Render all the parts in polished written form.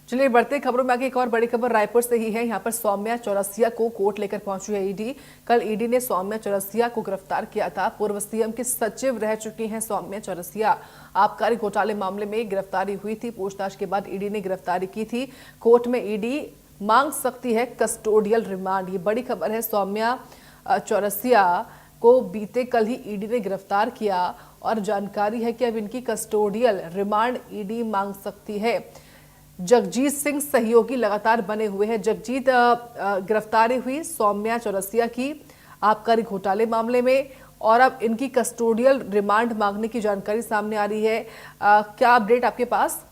चलिए बढ़ते खबरों में आगे। एक और बड़ी खबर रायपुर से ही है। यहाँ पर सौम्या चौरसिया को कोर्ट लेकर पहुंची है ईडी। कल ईडी ने सौम्या चौरसिया को गिरफ्तार किया था। पूर्व सीएम की सचिव रह चुकी हैं सौम्या चौरसिया। आबकारी घोटाले मामले में गिरफ्तारी हुई थी। पूछताछ के बाद ईडी ने गिरफ्तारी की थी। कोर्ट में ईडी मांग सकती है कस्टोडियल रिमांड। ये बड़ी खबर है। सौम्या चौरसिया को बीते कल ही ईडी ने गिरफ्तार किया और जानकारी है कि अब इनकी कस्टोडियल रिमांड ईडी मांग सकती है। जगजीत सिंह सहयोगी लगातार बने हुए हैं। जगजीत, गिरफ्तारी हुई सौम्या चौरसिया की आबकारी घोटाले मामले में और अब इनकी कस्टोडियल रिमांड मांगने की जानकारी सामने आ रही है। क्या अपडेट आपके पास?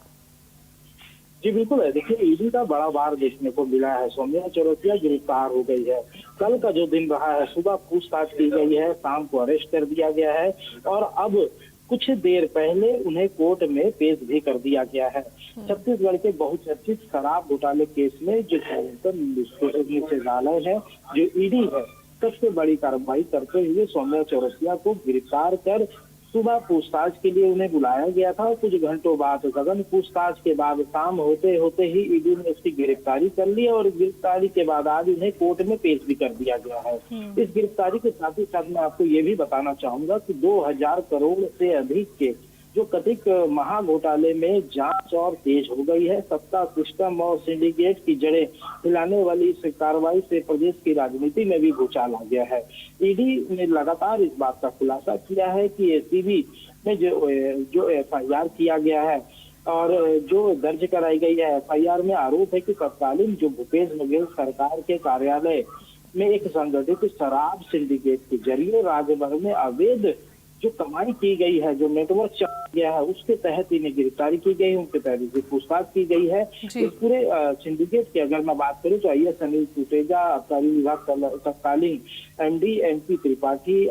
जी बिल्कुल है। देखिए, ईडी का बड़ा वार देखने को मिला है। सौम्या चौरसिया गिरफ्तार हो गई है। कल का जो दिन रहा है, सुबह पूछताछ की गई है, शाम को अरेस्ट कर दिया गया है और अब कुछ देर पहले उन्हें कोर्ट में पेश भी कर दिया गया है। छत्तीसगढ़ के बहुचर्चित शराब घोटाले केस में जो निदेशालय है, जो ईडी है, सबसे बड़ी कार्रवाई करते हुए सौम्या चौरसिया को गिरफ्तार कर सुबह पूछताछ के लिए उन्हें बुलाया गया था। कुछ घंटों बाद सघन पूछताछ के बाद शाम होते होते ही ईडी ने उसकी गिरफ्तारी कर ली और गिरफ्तारी के बाद आज उन्हें कोर्ट में पेश भी कर दिया गया है। इस गिरफ्तारी के साथ ही साथ मैं आपको ये भी बताना चाहूंगा कि 2000 करोड़ से अधिक के जो कथित महाघोटाले में जांच और तेज हो गई है। सत्ता, सिस्टम और सिंडिकेट की जड़ें हिलाने वाली इस कार्रवाई से प्रदेश की राजनीति में भी भूचाल आ गया है। ईडी ने लगातार इस बात का खुलासा किया है कि एसीबी में जो एफआईआर किया गया है और जो दर्ज कराई गई है, एफआईआर में आरोप है कि तत्कालीन जो भूपेश बघेल सरकार के कार्यालय में एक संगठित शराब सिंडिकेट के जरिए राज्य भर में अवैध जो कमाई की गई है, जो नेटवर्क चल गया है, उसके तहत इन्हें गिरफ्तारी की गई, उनके तहत इनसे पूछताछ की गई है। इस पूरे सिंडिकेट की अगर मैं बात करूं तो आईएएस अनिल टूटेजा, आबकारी विभाग तत्कालीन एमडी एमपी त्रिपाठी,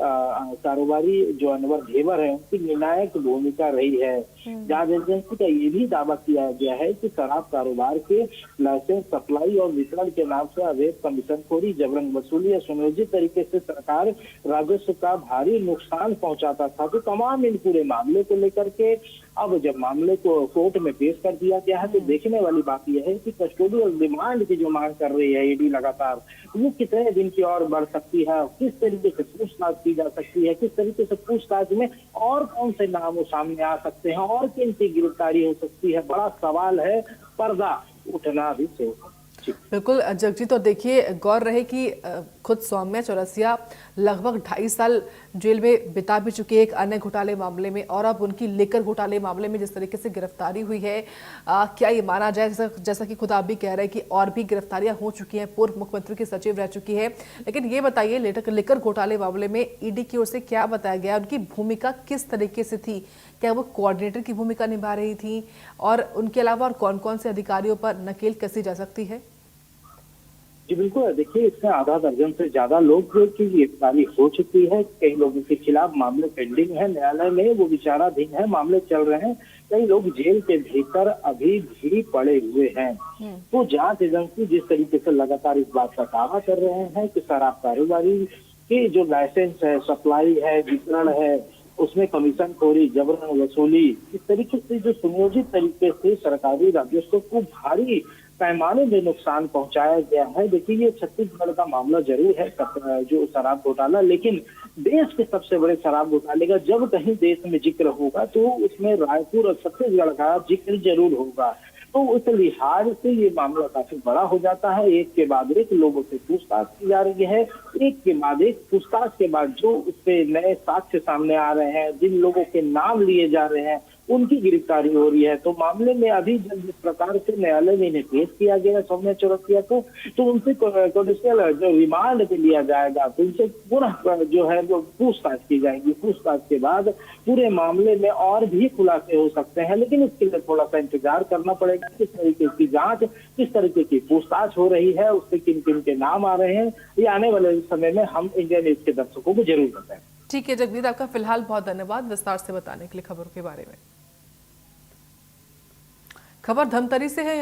कारोबारी जो अनवर घेवर है, उनकी निर्णायक भूमिका रही है। जांच एजेंसी का ये भी दावा किया गया है कि शराब कारोबार के लाइसेंस, सप्लाई और वितरण के नाम से अवैध कमीशनखोरी, जबरन वसूली या सुनियोजित तरीके से सरकार राजस्व का भारी नुकसान पहुंचाता था। तो तमाम इन पूरे मामले को लेकर के अब जब मामले को कोर्ट में पेश कर दिया गया है तो देखने वाली बात यह है कि कस्टोडियल रिमांड की जो मांग कर रही है ईडी लगातार, वो कितने दिन की और बढ़ सकती है, किस तरीके से पूछताछ की जा सकती है, किस तरीके से पूछताछ में और कौन से नाम सामने आ सकते हैं और किन की गिरफ्तारी हो सकती है, बड़ा सवाल है। पर्दा उठना भी चाहिए। बिल्कुल जगजीत, और देखिए गौर रहे कि खुद सौम्या चौरसिया लगभग 2.5 साल जेल में बिता भी चुके एक अन्य घोटाले मामले में और अब उनकी लेकर घोटाले मामले में जिस तरीके से गिरफ्तारी हुई है, क्या ये माना जाए जैसा कि खुद आप भी कह रहे हैं कि और भी गिरफ्तारियां हो चुकी हैं, पूर्व मुख्यमंत्री की सचिव रह चुकी है। लेकिन ये बताइए, लेकर घोटाले मामले में ईडी की ओर से क्या बताया गया, उनकी भूमिका किस तरीके से थी? क्या वो कोऑर्डिनेटर की भूमिका निभा रही थी और उनके अलावा और कौन कौन से अधिकारियों पर नकेल कसी जा सकती है? जी बिल्कुल, देखिए, इसमें आधा दर्जन से ज्यादा लोग की गिरफ्तारी हो चुकी है। कई लोगों के खिलाफ मामले पेंडिंग है, न्यायालय में वो विचाराधीन है, मामले चल रहे हैं। कई लोग जेल के भीतर अभी भी पड़े हुए हैं। तो जांच एजेंसी जिस तरीके से लगातार इस बात का दावा कर रहे हैं कि शराब कारोबारी की जो लाइसेंस है, सप्लाई है, वितरण है, उसमें कमीशनखोरी, जबरन वसूली, इस तरीके से जो सुनियोजित तरीके से सरकारी राजस्व को भारी पैमाने में नुकसान पहुंचाया गया है। देखिए, ये छत्तीसगढ़ का मामला जरूर है जो शराब घोटाला, लेकिन देश के सबसे बड़े शराब घोटाले का जब कहीं देश में जिक्र होगा तो उसमें रायपुर और छत्तीसगढ़ का जिक्र जरूर होगा। तो उस लिहाज से ये मामला काफी बड़ा हो जाता है। एक के बाद एक लोगों से पूछताछ की जा रही है, एक के बाद एक पूछताछ के बाद जो उससे नए साक्ष्य सामने आ रहे हैं, जिन लोगों के नाम लिए जा रहे हैं, उनकी गिरफ्तारी हो रही है। तो मामले में अभी जिस प्रकार से न्यायालय में इन्हें पेश किया गया सौम्या चौरसिया को, तो उनसे कस्टोडियल जो रिमांड पे लिया जाएगा, तो उनसे पुनः जो है वो पूछताछ की जाएगी। पूछताछ के बाद पूरे मामले में और भी खुलासे हो सकते हैं, लेकिन इसके लिए थोड़ा सा इंतजार करना पड़ेगा। किस तरीके की जांच, किस तरीके की पूछताछ हो रही है, उससे किन किन के नाम आ रहे हैं, ये आने वाले समय में हम इंडिया न्यूज के दर्शकों को जरूर बताएं। ठीक है जगदीप, आपका फिलहाल बहुत धन्यवाद विस्तार से बताने के लिए खबरों के बारे में। खबर धमतरी से है।